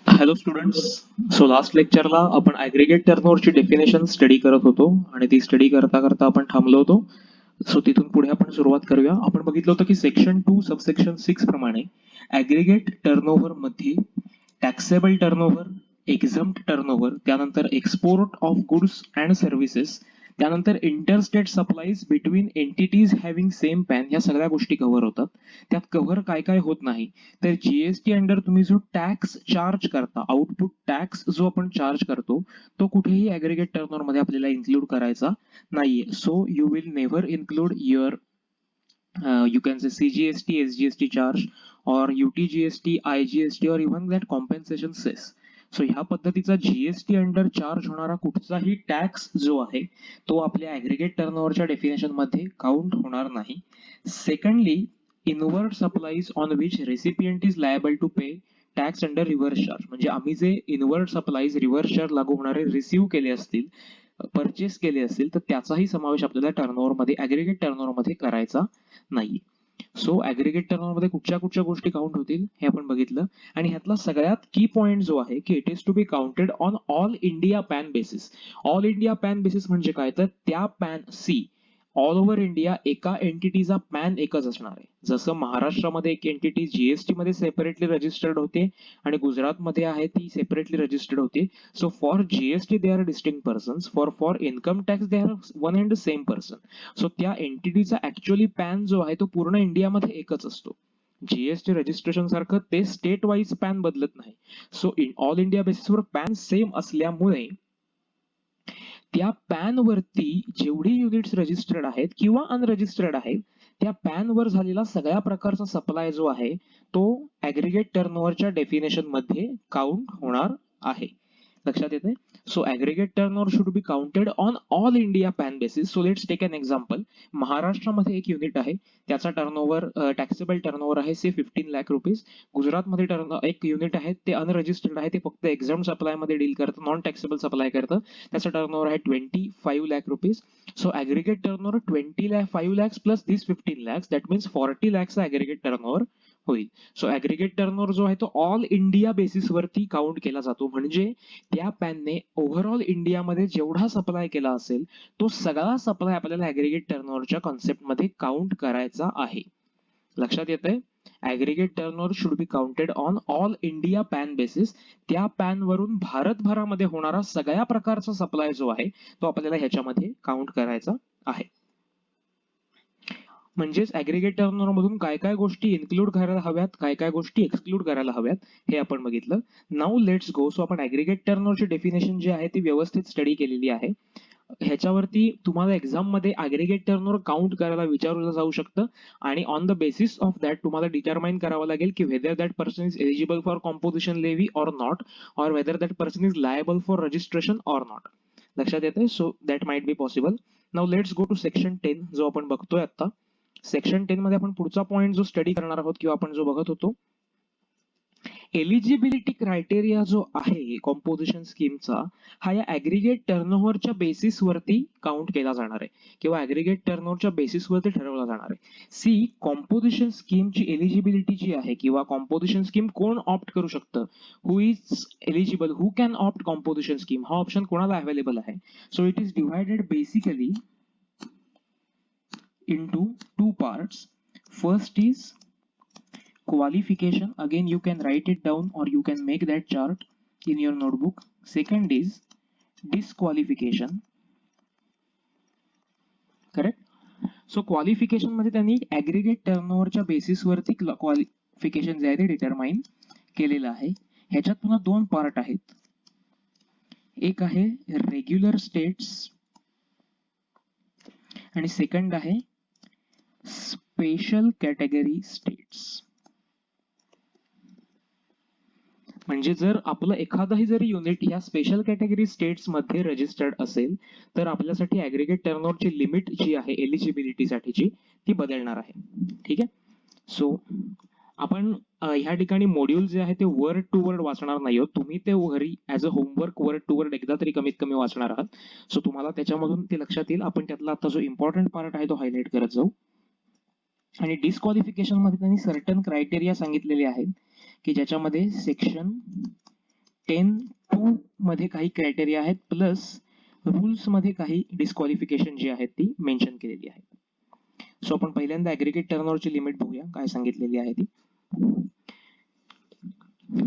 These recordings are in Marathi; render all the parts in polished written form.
Hello students. सो लास्ट लेक्चरला आपण ॲग्रीगेट टर्नओव्हरची डेफिनेशन स्टडी करत होतो आणि ती स्टडी करता करता आपण थांबलो होतो. सो तिथून पुढे आपण सुरुवात करूया. आपण बघितलं होतं की सेक्शन 2 सबसेक्शन 6 प्रमाणे ॲग्रीगेट टर्नओव्हर मध्ये टॅक्सेबल टर्नओव्हर, एक्झम्प्ट टर्नओव्हर, त्यानंतर export of goods and services, त्यानंतर interstate supplies between entities having same PAN, ह्या सगळ्या गोष्टी कव्हर होतात. त्यात कव्हर काय काय होत नाही तर जीएसटी अंडर तुम्ही जो टॅक्स चार्ज करता, आउटपुट टॅक्स जो आपण चार्ज करतो, तो कुठेही ॲग्रीगेट टर्नओव्हर मध्ये आपल्याला इन्क्लूड करायचा नाहीये. So you will never include your you can say CGST, SGST charge or UTGST, IGST or even that compensation cess. So ह्या पद्धतीचा जीएसटी अंडर चार्ज होणारा कुठचाही टॅक्स जो आहे तो आपल्या ॲग्रीगेट टर्नओव्हरच्या डेफिनेशन मध्ये काउंट होणार नाही. Secondly, inward supplies on which recipient is liable to pay tax under reverse charge, म्हणजे आम्ही जे इनवर्ड सप्लाईज रिव्हर्स चार्ज लागू होणारे रिसीव्ह केले असतील, परचेस केले असतील, तर त्याचाही समावेश आपल्याला टर्नओव्हर मध्ये, ॲग्रीगेट टर्नओव्हर मध्ये करायचा नाही. सो ॲग्रीगेट टर्नओव्हर मध्ये कुठच्या कुठच्या गोष्टी काउंट होतील हे आपण बघितलं. आणि ह्यातला सगळ्यात की पॉइंट जो आहे की it is to be counted on all India PAN basis. All India PAN basis म्हणजे काय, तर त्या PAN see all over India एका एंटिटीचा पॅन एकच असणार आहे. जसं महाराष्ट्रामध्ये एक एंटिटी जीएसटी मध्ये सेपरेटली रजिस्टर्ड होते आणि गुजरातमध्ये आहे ती सेपरेटली रजिस्टर्ड होते. So for GST they are distinct persons, for income tax they are one and same person. So त्या एंटिटीचा ऍक्च्युअली पॅन जो आहे तो पूर्ण इंडियामध्ये एकच असतो. जीएसटी रजिस्ट्रेशन सारखं ते स्टेट वाईज पॅन बदलत नाही. सो ऑल इंडिया बेसिसवर पॅन सेम असल्यामुळे त्या पॅन वरती जेवढी युनिट्स रजिस्टर्ड आहेत किंवा अनरजिस्टर्ड आहेत, त्या पॅन वर झालेला सगळ्या प्रकारचा सप्लाय जो आहे तो ॲग्रीगेट टर्नओव्हरच्या डेफिनेशन मध्ये काउंट होणार आहे. लक्षात येते. So aggregate turnover should be counted on all India PAN basis. So let's take an example. महाराष्ट्रामध्ये एक युनिट आहे, त्याचा टर्नओव्हर, टॅक्सेबल टर्नओव्हर आहे से 15 लाख रुपीज. गुजरातमध्ये एक युनिट आहे, ते अनरजिस्टर्ड आहे, ते फक्त एक्झाम सप्लाय मध्ये डील करतं, नॉन टॅक्सेबल सप्लाय करतं. त्याचा टर्नओव्हर आहे 25 lakh rupees. So aggregate turnover 5 lakhs plus this 15 lakhs, that means 40 lakhs aggregate turnover होईल. सो ॲग्रीगेट टर्नओव्हर जो आहे तो ऑल इंडिया बेसिस वरती काउंट केला जातो, म्हणजे त्या पॅनने ओव्हरऑल इंडियामध्ये जेवढा सप्लाय केला असेल तो सगळा सप्लाय आपल्याला ॲग्रीगेट टर्नओव्हरच्या कॉन्सेप्ट मध्ये काउंट करायचा आहे. लक्षात येतंय. Aggregate turnover should be counted on all India PAN basis. त्या पॅन वरून भारतभरामध्ये होणारा सगळ्या प्रकारचा सप्लाय जो आहे तो आपल्याला ह्याच्यामध्ये काउंट करायचा आहे. म्हणजेच ॲग्रीगेट टर्नओव्हर मधून काय काय गोष्टी इन्क्लूड करायला हव्यात, काय काय गोष्टी एक्सक्लूड करायला हव्यात हे आपण बघितलं. Now let's go. सो आपण ॲग्रीगेट टर्नओव्हरची डेफिनेशन जी आहे ती व्यवस्थित स्टडी केलेली आहे. ह्याच्यावरती तुम्हाला एक्झाम मध्ये ॲग्रीगेट टर्नओव्हर काउंट करायला विचारलं जाऊ शकतं आणि on the basis of that तुम्हाला डिटरमाइन करावं लागेल की whether that person is eligible for composition levy or not, or whether that person is liable for registration or not. लक्षात येते. So that might be possible. Now let's go to section 10 जो आपण बघतोय आता. सेक्शन 10 मध्ये आपण पुढचा पॉइंट जो स्टडी करणार आहोत किंवा आपण जो बघत होतो, एलिजिबिलिटी क्रायटेरिया जो आहे कॉम्पोजिशन स्कीमचा, हा या ॲग्रीगेट टर्नओव्हरच्या बेसिस वरती काउंट केला जाणार आहे किंवा ॲग्रीगेट टर्नओव्हरच्या बेसिस वरती ठरवला जाणार आहे. सी, कॉम्पोजिशन स्कीमची एलिजिबिलिटी जी आहे किंवा कॉम्पोजिशन स्कीम कोण ऑप्ट करू शकतं, who is eligible, who can opt composition scheme, हा ऑप्शन कोणाला अवेलेबल आहे. So it is divided basically into two parts. First is qualification. Again, you can write it down or you can make that chart in your notebook. Second is disqualification. Correct. So qualification मध्ये त्यांनी ॲग्रीगेट टर्नओव्हरच्या बेसिस वरती क्वालिफिकेशन जे आहे ते डिटरमाइन केलेलं आहे. ह्याच्यात पुन्हा दोन पार्ट आहेत. एक आहे रेग्युलर स्टेट्स आणि सेकंड आहे स्पेशल कॅटेगरी स्टेट्स. म्हणजे जर आपलं एखादंही जरी युनिट या स्पेशल कॅटेगरी स्टेट्स मध्ये रजिस्टर्ड असेल तर आपल्यासाठी ॲग्रीगेट टर्नओव्हरची लिमिट जी आहे एलिजिबिलिटी साठीची ती बदलणार आहे. ठीक आहे. सो आपण ह्या ठिकाणी मॉड्यूल जे आहे ते वर्ड टू वर्ड वाचणार नाही आहोत. तुम्ही ते घरी as a homework word to word एकदा तरी कमीत कमी वाचणार आहात. सो तुम्हाला त्याच्यामधून ते लक्षात येईल. आपण त्यातला आता जो इम्पॉर्टंट पार्ट आहे तो हायलाइट करत जाऊ. आणि डिस्क्वालिफिकेशन मध्ये त्यांनी सर्टन क्रायटेरिया सांगितलेले आहेत की ज्याच्यामध्ये सेक्शन 10(2) मध्ये काही क्रायटेरिया आहेत प्लस रुल्स मध्ये काही डिस्क्वालिफिकेशन जी आहेत ती मेन्शन केलेली आहे. सो आपण पहिल्यांदा ऍग्रीगेट टर्नओव्हरची लिमिट बघूया काय सांगितलेली आहे ती.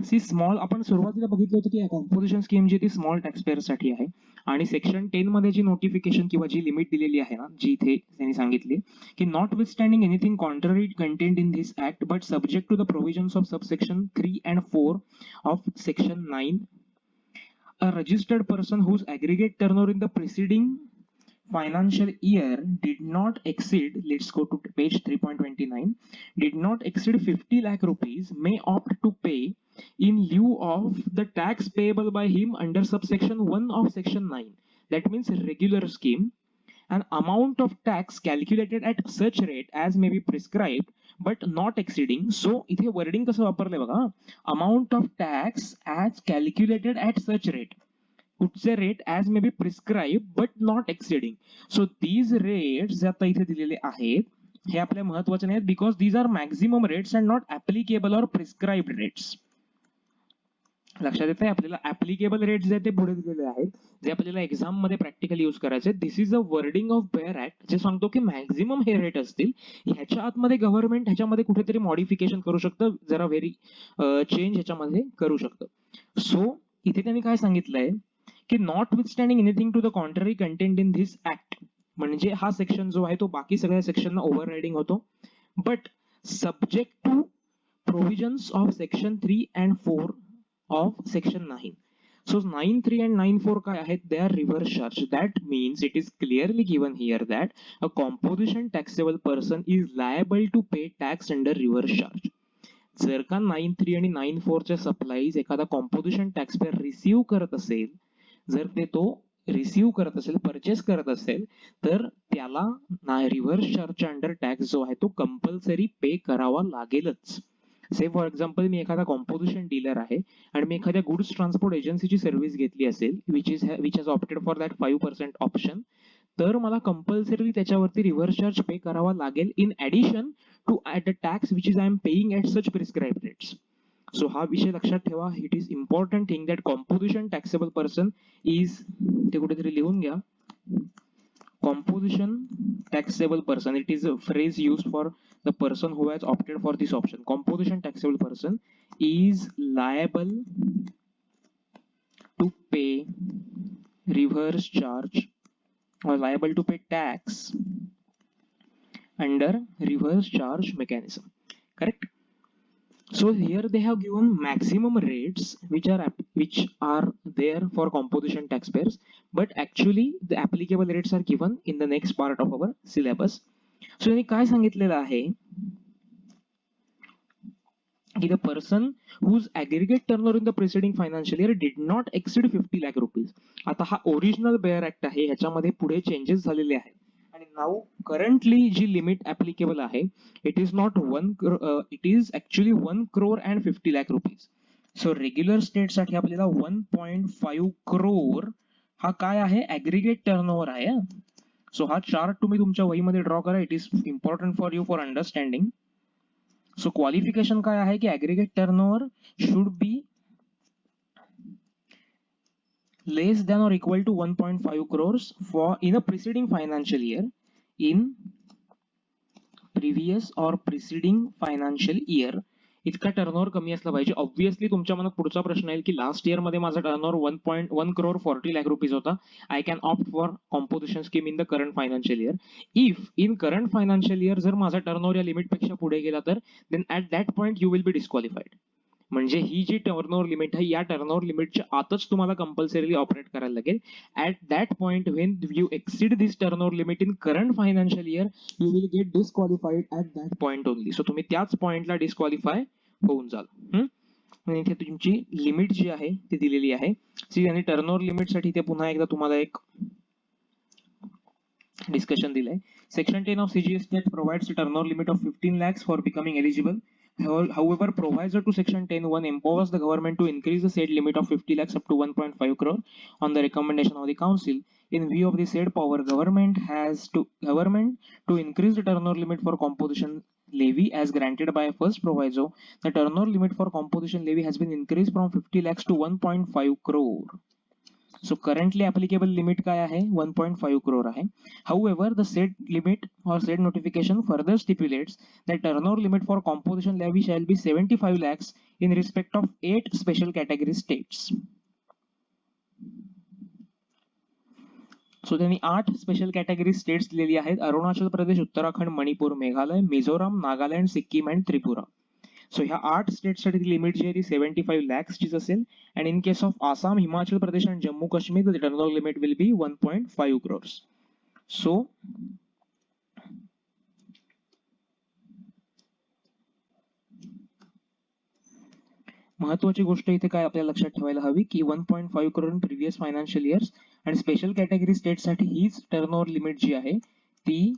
सी स्मॉल आपण सुरुवातीला बघितलं होतं की कॉम्पोजिशन स्कीम जी ती स्मॉल टॅक्सपेअर साठी आहे आणि सेक्शन 10 मध्ये जी नोटिफिकेशन किंवा जी लिमिट दिलेली आहे ना जी इथे त्यांनी सांगितली की notwithstanding anything contrary content in this act but subject to the provisions of subsection 3 and 4 of section 9 a registered person whose aggregate turnover in the preceding financial year did not exceed, let's go to page 3.29, did not exceed 50 lakh rupees may opt to pay in lieu of the tax payable by him under subsection 1 of section 9. That means regular scheme. An amount of tax calculated at such rate as may be prescribed but not exceeding. So इथे wording कसं वापरलंय बघा, amount of tax as calculated at such rate. कुठचे rate as may be prescribe but not exceeding. So these rates जे आता इथे दिलेले आहेत हे आपल्या महत्वाचे नाहीत because these are maximum rates and not applicable or prescribed rates. लक्षात येत आहे आपल्याला ऍप्लिकेबल रेट्स जे ते पुढे दिलेले आहेत जे आपल्याला एक्झाम मध्ये प्रॅक्टिकली युज करायचे. This is a wording of bare act जे सांगतो की मॅक्झिमम हे रेट असतील. ह्याच्या आतमध्ये गव्हर्नमेंट ह्याच्यामध्ये कुठेतरी मॉडिफिकेशन करू शकतं, जरा व्हेरी चेंज ह्याच्यामध्ये करू शकतं. सो इथे त्यांनी काय सांगितलंय की notwithstanding anything to the contrary content in this act, म्हणजे हा सेक्शन जो आहे तो बाकी सगळ्या सेक्शनना ओव्हर रायडिंग होतो but subject to provisions of section 3 and 4 of section 9. So 9(3) and 9(4) काय आहेत, they are reverse charge. That means it is clearly given here that a composition taxable person is liable to pay tax under reverse charge. जर का 9(3) आणि 9(4) च्या सप्लाईज एखादा कॉम्पोजिशन टॅक्सपेअर रिसीव्ह करत असेल, जर ते तो रिसीव्ह करत असेल, परचेस करत असेल, तर त्याला रिव्हर्स चार्जच्या अंडर टॅक्स जो आहे तो कंपल्सरी पे करावा लागेलच. से फॉर एक्झाम्पल मी एखादा कॉम्पोजिशन डीलर आहे आणि मी एखाद्या गुड्स ट्रान्सपोर्ट एजन्सीची सर्व्हिस घेतली असेल which has opted for that 5% option, तर मला कंपल्सरी त्याच्यावरती रिव्हर्स चार्ज पे करावा लागेल in addition to the tax which is I am paying at such prescribe rates. So हा विषय लक्षात ठेवा. It is important thing that composition taxable person is, ते कुठेतरी लिहून घ्या, composition taxable person, it is a phrase used for the person who has opted for this option. Composition taxable person is liable to pay reverse charge or liable to pay tax under reverse charge mechanism. Correct? So here they have given maximum rates which are there for composition taxpayers, but actually the applicable rates are given in the next part of our syllabus. So यांनी काय सांगितलेलं आहे की the person whose aggregate turnover in the preceding financial year did not exceed 50 lakh rupees. आता हा ओरिजिनल बेअर ऍक्ट आहे, ह्याच्यामध्ये पुढे चेंजेस झालेले आहेत आणि नाव करंटली जी लिमिट ऍप्लिकेबल आहे it is not 1 it is actually 1 crore and 50 lakh rupees. So regular state साठी आपल्याला 1.5 crore हा काय आहे, ऍग्रिगेट टर्नओव्हर आहे. सो हा चार्ट तुम्ही तुमच्या वहीमध्ये ड्रॉ करा. It is important for you for understanding. So qualification काय आहे की aggregate turnover should B less than or equal to 1.5 crores for in a preceding financial year in previous or preceding financial year. इतका टर्नओव्हर कमी असला पाहिजे. ऑब्व्हियसली तुमच्या मनात पुढचा प्रश्न येईल की लास्ट इयर मध्ये माझा टर्नओव्हर 1.1 crore 40 lakh rupees होता. I can opt for composition scheme in the current financial year. If in current financial year जर माझा टर्नओव्हर या लिमिट पेक्षा पुढे गेला तर then at that point you will be disqualified. म्हणजे ही जी टर्नओव्हर लिमिट आहे या टर्नओव्हर लिमिटच्या आतच तुम्हाला कंपल्सरीली ऑपरेट करायला लागेल. At that point when you exceed this turnover limit in current financial year you will get disqualified at that point only. So तुम्ही त्याच पॉइंटला डिस्क्वालिफाय होऊन जाल. इथे तुमची लिमिट जी आहे ती दिलेली आहे. आणि टर्नओव्हर लिमिट साठी ते पुन्हा एकदा तुम्हाला एक डिस्कशन दिलंय. Section 10 of CGST Act provides a turnover limit of 15 lakhs for becoming eligible. However, proviso to section 10(1) empowers the government to increase the said limit of 50 lakhs up to 1.5 crore on the recommendation of the council. In view of the said power, government to increase the turnover limit for composition levy as granted by first proviso, the turnover limit for composition levy has been increased from 50 lakhs to 1.5 crore. So currently applicable limit काय आहे 1.5 crore आहे. However, the said limit or said notification further stipulates that turnover limit for composition levy shall be 75 lakhs in respect of 8 special category states. So त्यांनी 8 स्पेशल कॅटेगरी स्टेट्स दिलेली आहेत. अरुणाचल प्रदेश, उत्तराखंड, मणिपूर, मेघालय, मिझोराम, नागालँड, सिक्कीम अँड त्रिपुरा. सो ह्या 8 स्टेट्ससाठी लिमिट जी आहे ती 75 लॅक्सचीच असेल. And in case of Assam, Himachal Pradesh and Jammu Kashmir, the turnover limit will be 1.5 crores. So महत्वाची गोष्ट इथे काय आपल्याला लक्षात ठेवायला हवी की 1.5 crore in previous financial years आणि स्पेशल कॅटेगरी स्टेटसाठी हीच टर्नओव्हर लिमिट जी आहे ती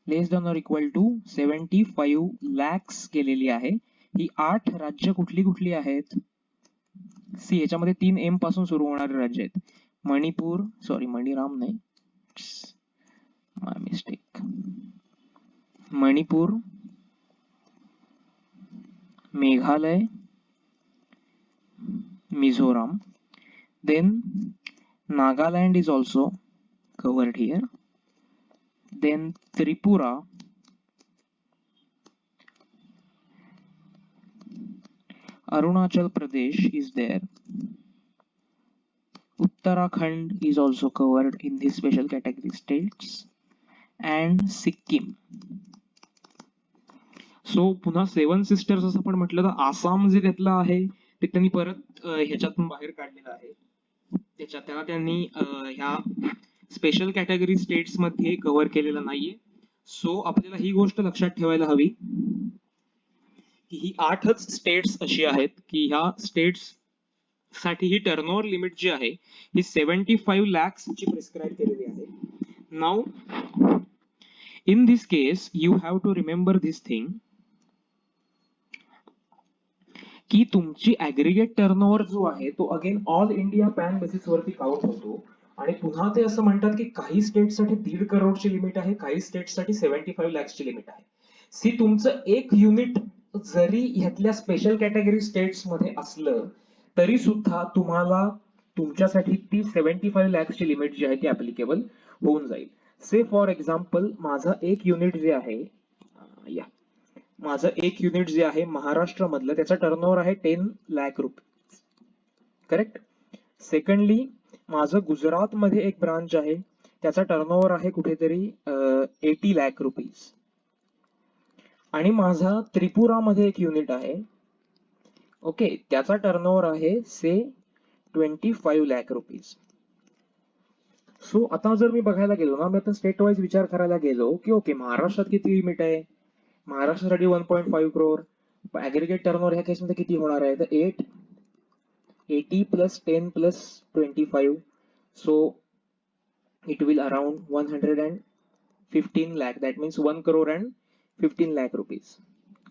less than or equal to 75 lakhs केलेली आहे. ही 8 राज्य कुठली कुठली आहेत? सी, याच्यामध्ये 3 एम पासून सुरू होणारे राज्य आहेत. मणिपूर, सॉरी मणिराम नाही, my mistake. Manipur, Meghalaya, Mizoram, then Nagaland is also covered here, then Tripura, Arunachal Pradesh is there, Uttarakhand is also covered in these special category states, and Sikkim. So पुन्हा 7 सिस्टर्स असं पण म्हटलं तर आसाम जे त्यातलं आहे ते त्यांनी परत ह्याच्यातून बाहेर काढलेलं आहे. त्याला त्यांनी ह्या स्पेशल कॅटेगरी स्टेट्स मध्ये कव्हर केलेलं नाहीये. सो आपल्याला ही गोष्ट लक्षात ठेवायला हवी की ही 8च स्टेट्स अशी आहेत की ह्या स्टेट्स साठी ही टर्नओव्हर लिमिट जी आहे ही 75 लॅक्स ची प्रिस्क्राईब केलेली आहे. Now in this case you have to remember this thing की तुमची ऍग्रिगेट टर्नओव्हर जो आहे तो again all India PAN basis वरती काउंट होतो. आणि पुन्हा ते असं म्हणतात की काही स्टेटसाठी 1.5 करोडची लिमिट आहे, काही स्टेटसाठी 75 लॅक्सची लिमिट आहे. सी, तुमचं एक युनिट जरी ह्यातल्या स्पेशल कॅटेगरी स्टेट्स मध्ये असलं तरी सुद्धा तुम्हाला तुमच्यासाठी ती 75 लॅक्सची लिमिट जी आहे ती ऍप्लिकेबल होऊन जाईल. से फॉर एक्झाम्पल माझं एक युनिट जे आहे माझं एक युनिट जे आहे महाराष्ट्र मधलं त्याचा टर्नओव्हर आहे 10 लाख रुपये, करेक्ट. सेकंडली माझं गुजरात मध्ये एक ब्रांच आहे त्याचा टर्नओव्हर आहे कुठेतरी 80 लाख रुपीज. आणि माझा त्रिपुरामध्ये एक युनिट आहे, ओके, त्याचा टर्नओव्हर आहे से 25 लाख रुपीज. सो आता जर मी बघायला गेलो ना, मी आता स्टेट वाईज विचार करायला गेलो की ओके महाराष्ट्रात किती लिमिट आहे, महाराष्ट्रासाठी 1.5 crore, ऍग्रिगेट टर्नओव्हर ह्या केसमध्ये किती होणार आहे तर 80 plus 10 plus 25, so it will around 115 lakh, that means 1 crore and 15 lakh rupees,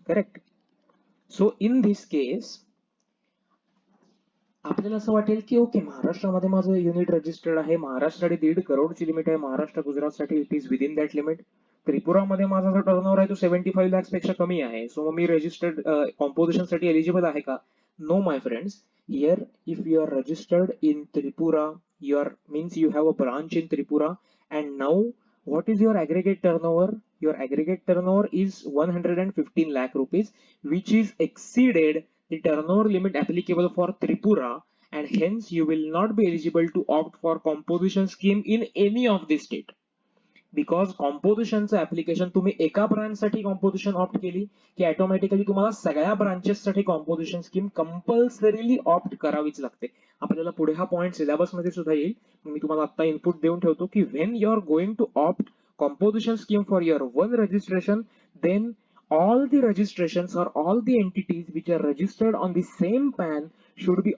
correct. So in this case आपल्याला असं वाटेल की ओके महाराष्ट्रामध्ये माझं युनिट रजिस्टर्ड आहे, महाराष्ट्रासाठी 1.5 करोडची लिमिट आहे, महाराष्ट्र गुजरातसाठी it is within that limit. त्रिपुरामध्ये माझा जो टर्नओव्हर आहे तो 75 lakhs पेक्षा कमी आहे, सो मी रजिस्टर्ड कॉम्पोजिशन साठी एलिजिबल आहे का? No my friends, here if you are registered in Tripura, you are means you have a branch in Tripura, and now what is your aggregate turnover? Your aggregate turnover is 115 lakh rupees, which is exceeded the turnover limit applicable for Tripura, and hence you will not be eligible to opt for composition scheme in any of the state. Because कॉम्पोजिशनचं ऍप्लिकेशन तुम्ही एका ब्रांचसाठी कॉम्पोजिशन ऑप्ट केली की ऑटोमॅटिकली तुम्हाला सगळ्या ब्रांचेससाठी कॉम्पोजिशन स्कीम कंपल्सरीली ऑप्ट करावीच लागते. आपल्याला पुढे हा पॉईंट सिलेबस मध्ये सुद्धा येईल, मी तुम्हाला आता इनपुट देऊन ठेवतो की when you are going to opt composition scheme for your one registration, then all the registrations or all the entities which are registered on the same PAN should be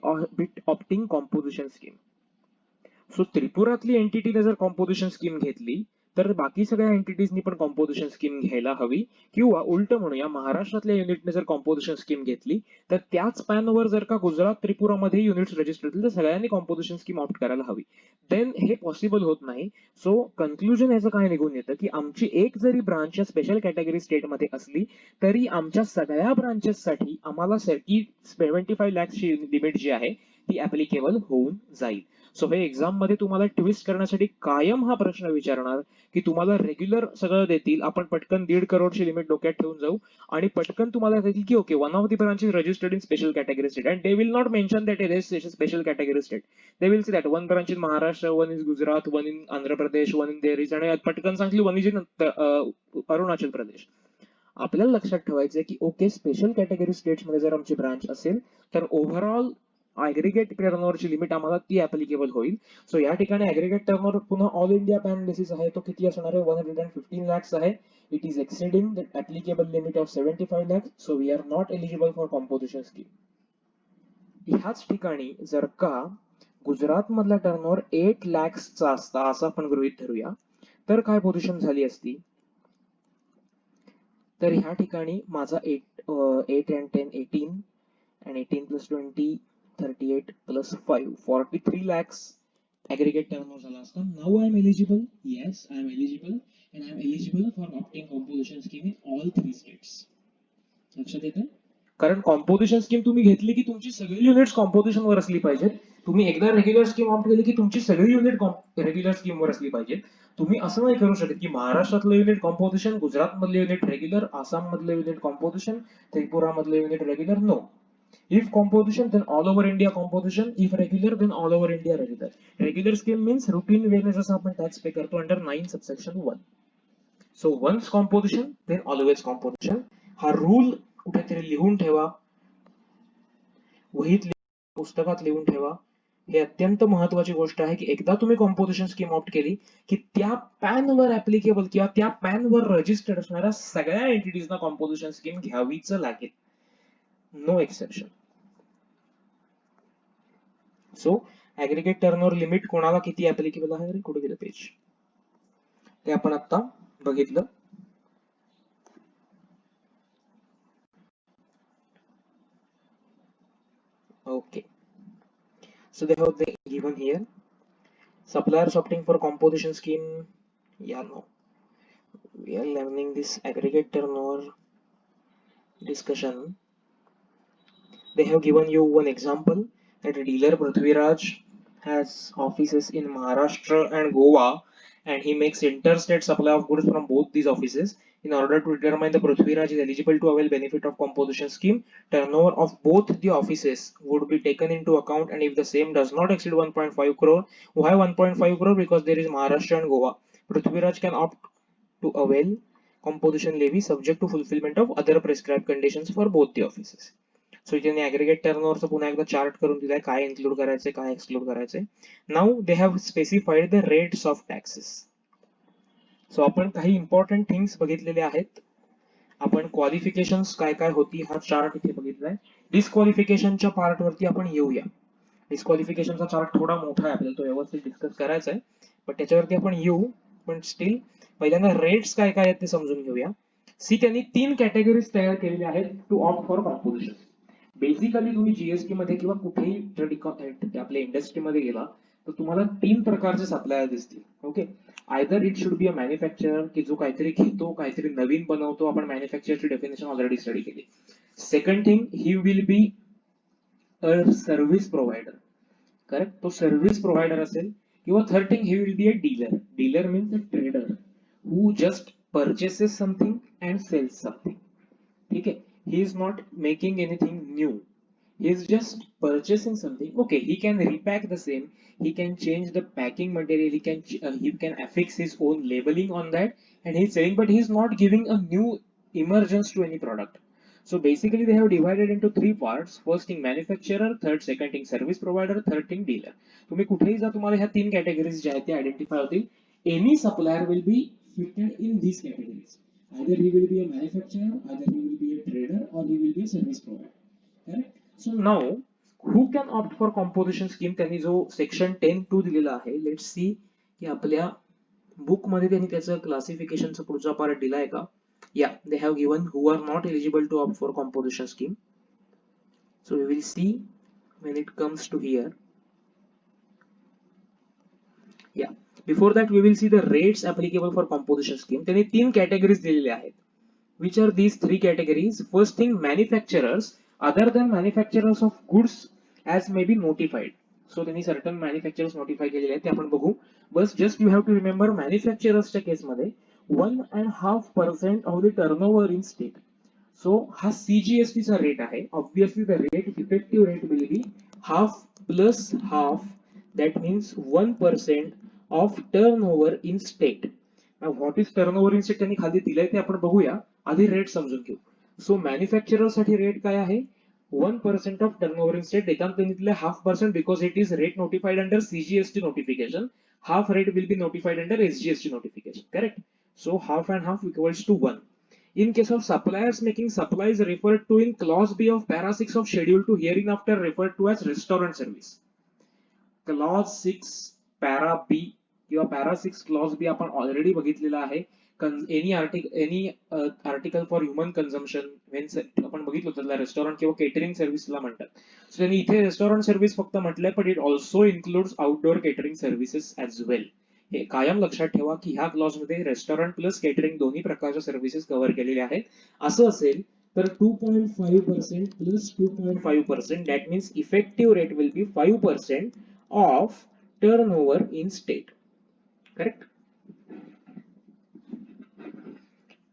opting composition scheme. सो त्रिपुरातली एंटिटीने जर कॉम्पोजिशन स्कीम घेतली तर बाकी सगळ्या एंटिटीजनी पण कॉम्पोजिशन स्कीम घ्यायला हवी, किंवा उलट म्हणूया महाराष्ट्रातल्या युनिटने जर कॉम्पोजिशन स्कीम घेतली तर त्याच पॅनवर जर का गुजरात त्रिपुरामध्ये युनिट्स रजिस्टर असतील तर सगळ्यांनी कॉम्पोजिशन स्कीम ऑप्ट करायला हवी. देन हे पॉसिबल होत नाही. सो कन्क्लुजन याचं काय निघून येतं की आमची एक जरी ब्रांच या स्पेशल कॅटेगरी स्टेटमध्ये असली तरी आमच्या सगळ्या ब्रांचेससाठी आम्हाला 75 लॅक्सची लिमिट जी आहे ती ऍप्लिकेबल होऊन जाईल. सो हे एक्झाम मध्ये तुम्हाला ट्विस्ट करण्यासाठी कायम हा प्रश्न विचारणार की तुम्हाला रेग्युलर सगळं देतील, आपण पटकन 1.5 करोडची लिमिट डोक्यात ठेवून जाऊ आणि पटकन तुम्हाला देतील की okay one of the branch is registered in special category state and they will not mention that it is special category state. They will see that one branch in Maharashtra, one is Gujarat, one in Andhra Pradesh, one in देहरीज आणि पटकन सांगली one is in Arunachal Pradesh. आपल्याला लक्षात ठेवायचं की ओके स्पेशल कॅटेगरी स्टेट्स मध्ये जर आमची ब्रांच असेल तर ओव्हरऑल ऍग्रीगेट टर्नओव्हरची लिमिट आम्हाला ती ऍप्लिकेबल होईल. सो या ठिकाणी ऍग्रीगेट टर्नओव्हर पुन्हा ऑल इंडिया पॅन बेसिस आहे, तो किती असणार आहे 115 lakhs आहे. It is exceeding the applicable limit of 75 lakhs, so we are not eligible for composition scheme. ह्याच ठिकाणी जर का गुजरात मधला टर्नओव्हर 8 lakhsचा असता असं आपण गृहीत धरूया तर काय पोझिशन झाली असती. तर ह्या ठिकाणी माझा 8 and 10 18 and 18 plus 20 38 plus 5 43 lakhs aggregate turnover झाला असता. Now I am eligible. Yes, I am eligible and I am eligible for opting composition scheme in all 3 states. लक्षात येतं? कारण कॉम्पोजिशन स्कीम तुम्ही घेतली की तुमची सगळी युनिट्स कॉम्पोजिशन वर असली पाहिजेत. तुम्ही एकदा रेग्युलर स्कीम ऑप्ट केली की तुमची सगळी युनिट रेग्युलर स्कीम वर असली पाहिजेत. तुम्ही असं नाही करू शकत की महाराष्ट्रातलं युनिट कॉम्पोजिशन, गुजरात मधले युनिट रेग्युलर, आसाम मधले युनिट कॉम्पोजिशन, त्रिपुरा मधले unit regular. No. If composition, then all over India composition. If regular, then all over India regular. Regular scheme means routine way ने जसं आपण tax pay करतो under 9 subsection 1. So once composition, then always composition. हा rule कुठेतरी लिहून ठेवा, वहीत पुस्तकात लिहून ठेवा. हे अत्यंत महत्वाची गोष्ट आहे की एकदा तुम्ही कॉम्पोजिशन स्कीम ऑप्ट केली की त्या पॅन वर ऍप्लिकेबल किंवा त्या पॅन वर रजिस्टर्ड असणाऱ्या सगळ्या एंटिटीजना कॉम्पोजिशन स्कीम घ्यावीच लागेल. No exception. So aggregate turnover limit कोणाला किती ऍप्लिकेबल आहे. अरे कुठे गेलं पेज, ते आपण आता बघितलं. Okay, so they have they given here suppliers opting for composition scheme. Yeah, no, we are learning this aggregate turnover discussion. They have given you one example that a dealer Prithviraj has offices in Maharashtra and Goa and he makes interstate supply of goods from both these offices. In order to determine the Prithviraj is eligible to avail benefit of composition scheme, turnover of both the offices would be taken into account, and if the same does not exceed 1.5 crore, why 1.5 crore? Because there is Maharashtra and Goa. Prithviraj can opt to avail composition levy subject to fulfillment of other prescribed conditions for both the offices. So इथे ऍग्रीगेट टर्नओव्हरचं पुन्हा एकदा चार्ट करून दिलाय, काय इन्क्लूड करायचंय काय एक्सक्लूड करायचंय. Now they have specified the rates of taxes. So आपण काही इम्पॉर्टंट थिंग्स बघितलेले आहेत. आपण क्वालिफिकेशन्स काय काय होती हा चार्ट इथे बघितलाय. डिस्क्वालिफिकेशनच्या पार्ट वरती आपण येऊया. डिस्क्वालिफिकेशनचा चार्ट थोडा मोठा आहे, आपल्याला तो व्यवस्थित डिस्कस करायचा आहे, पण त्याच्यावरती आपण येऊ. पण स्टील पहिल्यांदा रेट्स काय काय आहेत ते समजून घेऊया. सी त्यांनी 3 कॅटेगरीज तयार केलेल्या आहेत to opt for composition. Basically तुम्ही जीएसटी मध्ये किंवा कुठेही आपल्या इंडस्ट्रीमध्ये गेला तर तुम्हाला 3 प्रकारचे सप्लायर दिसतील. Okay, either it should be a manufacturer की जो काहीतरी घेतो काहीतरी नवीन बनवतो. आपण मॅन्युफॅक्चरची डेफिनेशन ऑलरेडी स्टडी केली. Second thing, he will be a service provider. Correct, तो सर्व्हिस प्रोव्हायडर असेल. किंवा third thing, he will be a dealer. Dealer means a trader who just purchases something and sells something. ठीक है, he is not making anything new, he is just purchasing something. Okay, he can repack the same, he can change the packing material, he can affix his own labeling on that and he is selling, but he is not giving a new emergence to any product. So basically they have divided into 3 parts. First thing manufacturer, second thing service provider, third thing dealer. तुम्ही कुठेही जा तुम्हाला ह्या 3 कॅटेगरीज ज्या आहेत ते आयडेंटिफाय होतील. Any supplier will be fitted in these categories. Either he will be a manufacturer, either he will be a trader, or he will be a service provider. Correct? So now, who can opt for composition scheme? त्यांनी जो section 10(2) दिलेला आहे. Let's see की आपल्या बुक मध्ये त्यांनी त्याचं क्लासिफिकेशनचा पुढचा पार्ट दिलाय का? या they have given who are not eligible to opt for composition scheme. So we will see when it comes to here. Yeah, before that we will see the rates applicable for composition scheme. त्यांनी 3 categories दिलेले आहेत. Which are these 3 categories? First thing, manufacturers other than manufacturers of goods as may be notified. So त्यांनी certain manufacturers notify केलेले आहेत, ते आपण बघू. बस just you have to remember manufacturers च्या केस मध्ये 1.5% of the turnover in state. So हा CGST चा रेट आहे. Obviously the rate, effective rate will be half plus half. That means 1% of turnover in state. Now what is turnover in state त्यांनी खाली दिलंय ते आपण बघूया. आधी रेट समजून घेऊ. सो मॅन्युफॅक्चरर साठी रेट काय आहे? 1% ऑफ टर्नओव्हर इन स्टेट. देताना त्यांनी दिले 0.5% because it is rate notified under CGST notification. Half rate will be notified under SGST notification. Correct? So half and half equals to 1. In case of suppliers making supplies referred to in clause B of para 6 of schedule 2 hereinafter referred to as restaurant service. Clause 6 para B किंवा para 6 clause B आपण ऑलरेडी बघितलेला आहे. any article for human consumption when आपण बघितलं त्याला रेस्टॉरंट किंवा केटरिंग सर्व्हिसला म्हणतात. सो त्यांनी इथे रेस्टॉरंट सर्व्हिस फक्त म्हटलंय, पण it also includes outdoor catering services as well. हे कायम लक्षात ठेवा की ह्या क्लॉज मध्ये रेस्टॉरंट प्लस केटरिंग दोन्ही प्रकारच्या सर्व्हिसेस कव्हर केलेल्या आहेत. असं असेल तर 2.5% plus 2.5%, that means effective rate will be 5% of turnover in state. Correct?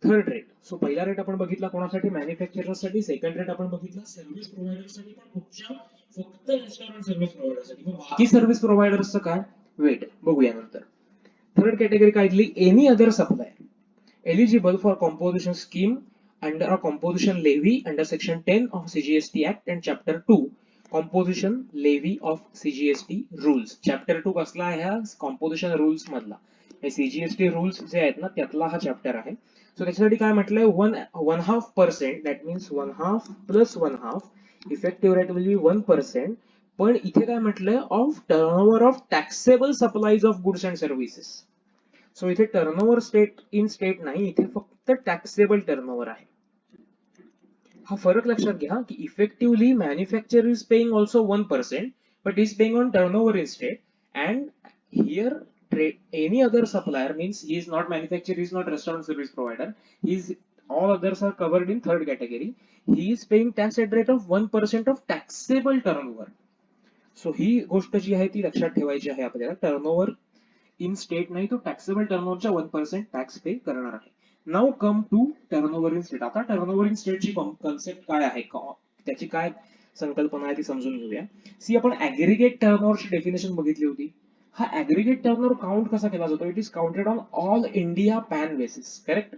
Third rate. So पहिला रेट आपण बघितला कोणासाठी? मॅन्युफॅक्चरर्ससाठी. सेकंड रेट आपण बघितला सर्व्हिस प्रोव्हायडरसाठी, पण कुठच्या? फक्त रेस्टॉरंट सर्व्हिस प्रोव्हायडरसाठी. मग बाकी सर्व्हिस प्रोव्हायडर्सचं काय? वेट बघूया नंतर. थर्ड कॅटेगरी काय दिली? Any other supplier eligible for composition scheme under a composition levy under section 10 of CGST act and chapter 2 composition levy of CGST rules. Chapter 2 कसला आहे? हा कॉम्पोजिशन रूल्स मधला. हे CGST रूल्स जे आहेत ना त्यातला हा चॅप्टर आहे. सो त्याच्यासाठी काय म्हटलंय? 1.5%, that means 1.5 plus 1.5, effective rate will be 1%. पण इथे काय म्हटलंय? Of turnover of taxable supplies of goods and services. So इथे टर्नओव्हर स्टेट इन स्टेट नाही, इथे फक्त टॅक्सेबल टर्नओव्हर आहे. हा फरक लक्षात घ्या की effectively manufacture is paying also 1%, but is paying on turnover in state. And here any other supplier means he is not manufacturer, he is not restaurant service provider, he is all others are covered in third category. He is paying tax at rate of 1% of taxable turnover. So ही गोष्ट जी आहे ती लक्षात ठेवायची आहे आपल्याला. टर्नओव्हर इन स्टेट नाही, तो टॅक्सेबल टर्नओव्हरच्या 1% टॅक्स पे करणार आहे. Now come to turnover in state. आता टर्नओव्हर इन स्टेटची कन्सेप्ट काय आहे, त्याची काय संकल्पना आहे ती समजून घेऊया. सी, आपण ऍग्रीगेट टर्नओव्हरची डेफिनेशन बघितली होती. हा ऍग्रीगेट टर्नओव्हर काउंट कसा केला जातो? It is counted on all India PAN basis. Correct?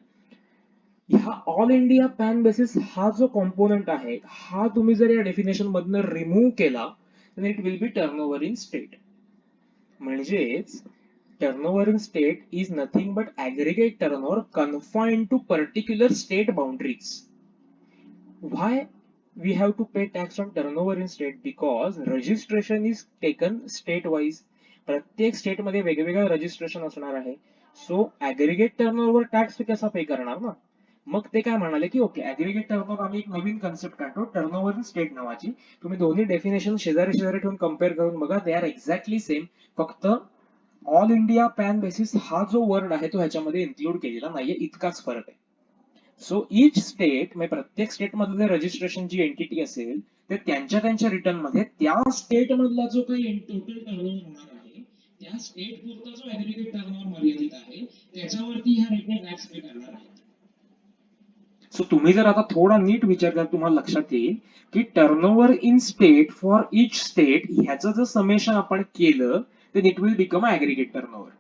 ह्या ऑल इंडिया पॅन बेसिस हा जो कॉम्पोनंट आहे, हा तुम्ही जर या डेफिनेशन मधनं रिमूव्ह केला then it will be turnover in state. म्हणजेच turnover in state is nothing but aggregate turnover confined to particular state boundaries. Why we have to pay tax on turnover in state? Because registration is taken state wise. प्रत्येक स्टेट मध्ये वेगवेगळं रजिस्ट्रेशन असणार आहे. सो ऍग्रीगेट टर्नओव्हर टॅक्स कसा पे करणार ना? मग ते काय म्हणाले की ओके, ऍग्रीगेट टर्नओव्हर आम्ही एक नवीन कन्सेप्ट काढतो, टर्नओव्हर इन स्टेट नावाची. तुम्ही दोन्ही डेफिनेशन शेजारी शेजारी ठेवून कम्पेअर करून बघा, दे आर एक्झॅक्टली सेम. फक्त ऑल इंडिया पॅन बेसिस हा जो वर्ड आहे तो ह्याच्यामध्ये इन्क्लूड केलेला नाहीये, इतकाच फरक आहे. सो इच स्टेट म्हणजे प्रत्येक स्टेट मधलं रजिस्ट्रेशन जी एंटिटी असेल ते त्यांच्या रिटर्न मध्ये त्या स्टेट मधला जो काही टोटल टर्नओव्हर होणार आहे त्या स्टेट पुरता जो ऍग्रीगेट टर्नओव्हर मर्यादित आहे त्याच्यावरती ह्या रेटने टॅक्स पे करणार आहे. सो तुम्ही जर आता थोडा नीट विचार केला तुम्हाला लक्षात येईल की turnover in state for each state ह्याचं जर समेशन आपण केलं तर it will become aggregate turnover.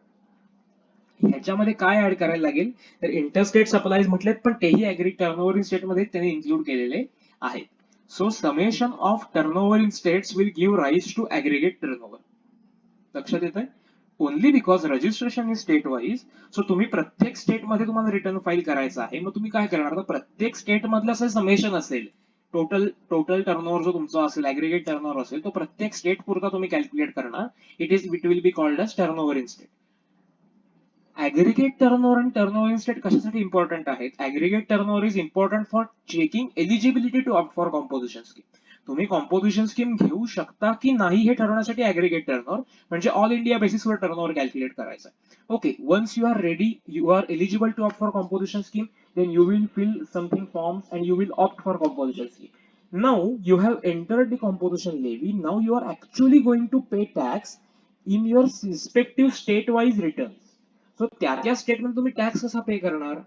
ह्याच्यामध्ये काय ऍड करायला लागेल तर इंटरस्टेट सप्लाईज म्हटलेत, पण तेही ऍग्रीगेट टर्नओव्हर इन स्टेट मध्ये त्यांनी इन्क्लूड केलेले आहेत. So summation of turnover in states will give rise to aggregate turnover. लक्षात येतंय? Only because registration is state wise. So तुम्ही प्रत्येक स्टेट मध्ये तुम्हाला रिटर्न फाईल करायचं आहे, मग तुम्ही काय करणार? तर प्रत्येक स्टेट मधलं असं समेशन असेल, टोटल टर्नओव्हर जो तुमचा असेल, ऍग्रीगेट टर्नओव्हर असेल, तो प्रत्येक स्टेट पुरता तुम्ही कॅल्क्युलेट करणार. It will be called as turnover in state. Aggregate turnover आणि टर्नओव्हर इन स्टेट कशासाठी इम्पॉर्टंट आहेत? Aggregate turnover is important for checking eligibility to opt for composition scheme. तुम्ही कॉम्पोजिशन स्कीम घेऊ शकता की नाही हे ठरवण्यासाठी ऍग्रिगेट टर्नओव्हर म्हणजे ऑल इंडिया बेसिसवर टर्नओव्हर कॅल्क्युलेट करायचं. Okay, once you are ready, you are eligible to opt for composition scheme, then you will fill something forms and you will opt for composition scheme. Now you have entered the composition levy. Now you are actually going to pay tax in your respective state-wise returns. So त्या त्या स्टेटमध्ये तुम्ही टॅक्स कसा पे करणार?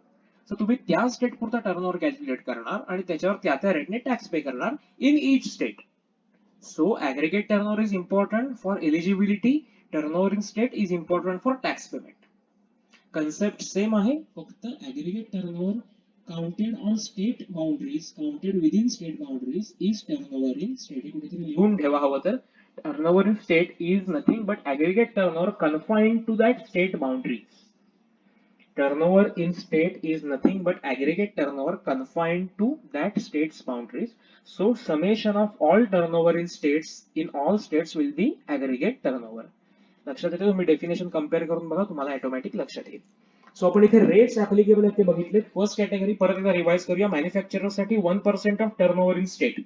सो तुम्ही त्या स्टेट पुरता टर्नओव्हर कॅल्क्युलेट करणार आणि त्याच्यावर त्या त्या रेटने टॅक्स पे करणार in each state. So aggregate turnover is important for eligibility. Turnover in state is important for tax payment. Concept same आहे, फक्त aggregate turnover counted on state boundaries, counted within state boundaries is turnover in state. हे कुठेतरी लिहून ठेवा हवं तर. Turnover in state is nothing but aggregate turnover confined to that state boundaries. Turnover in state is nothing but aggregate turnover confined to that state's boundaries. So summation of all turnover in states in all states will be aggregate turnover. लक्षात येते? तुम्ही डेफिनेशन कंपेअर करून बघा, तुम्हाला ऑटोमॅटिक लक्षात येईल. सो आपण इथे रेट्स ऍप्लिकेबल आहेत ते बघितले. फर्स्ट कॅटेगरी परत एकदा रिवाइज करूया. मॅन्युफॅक्चरर साठी 1% ऑफ टर्नओव्हर इन स्टेट.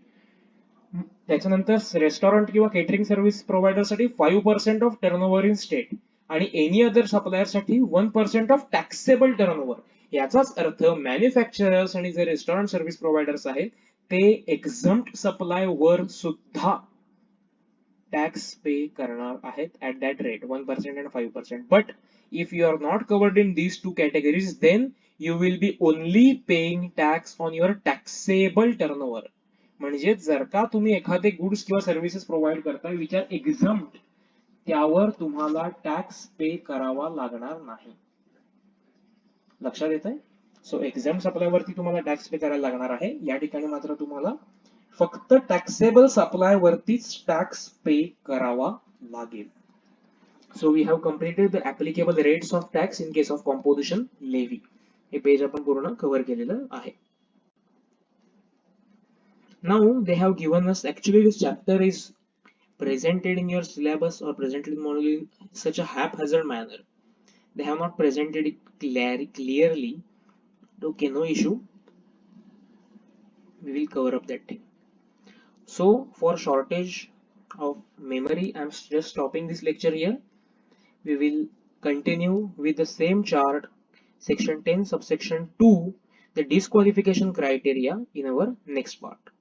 त्याच्यानंतर रेस्टॉरंट किंवा केटरिंग सर्व्हिस प्रोव्हायडर साठी 5% ऑफ टर्नओव्हर इन स्टेट आणि एनी अदर सप्लायर साठी 1% ऑफ टॅक्सेबल टर्नओव्हर. याचाच अर्थ मॅन्युफॅक्चरर्स आणि जे रेस्टॉरंट सर्व्हिस प्रोव्हायडर्स आहेत ते एक्झम्प्ट सप्लाय वर सुद्धा टॅक्स पे करणार आहेत at that rate 1% and 5%. But if you are not covered in these two categories then you will be only paying tax on your taxable turnover. म्हणजे जर का तुम्ही एखादे गुड्स किंवा सर्व्हिसेस प्रोव्हाइड करताय विच आर एक्झम्प्ट, त्यावर तुम्हाला टॅक्स पे करावा लागणार नाही. लक्षात येत आहे? सो एक्झम्प्ट सप्लाय वरती तुम्हाला टॅक्स पे करायला लागणार आहे. या ठिकाणी मात्र तुम्हाला फक्त टॅक्सेबल सप्लाय वरतीच टॅक्स पे करावा लागेल. So we have completed the applicable rates of tax in case of composition levy. हे पेज आपण पूर्ण कव्हर केलेलं आहे. Now they have given us, actually this chapter is presented in your syllabus or presented in module in such a haphazard manner. They have not presented it clearly. Okay, no issue. We will cover up that thing. So for shortage of memory, I'm just stopping this lecture here. We will continue with the same chart, section 10 subsection 2, the disqualification criteria, in our next part.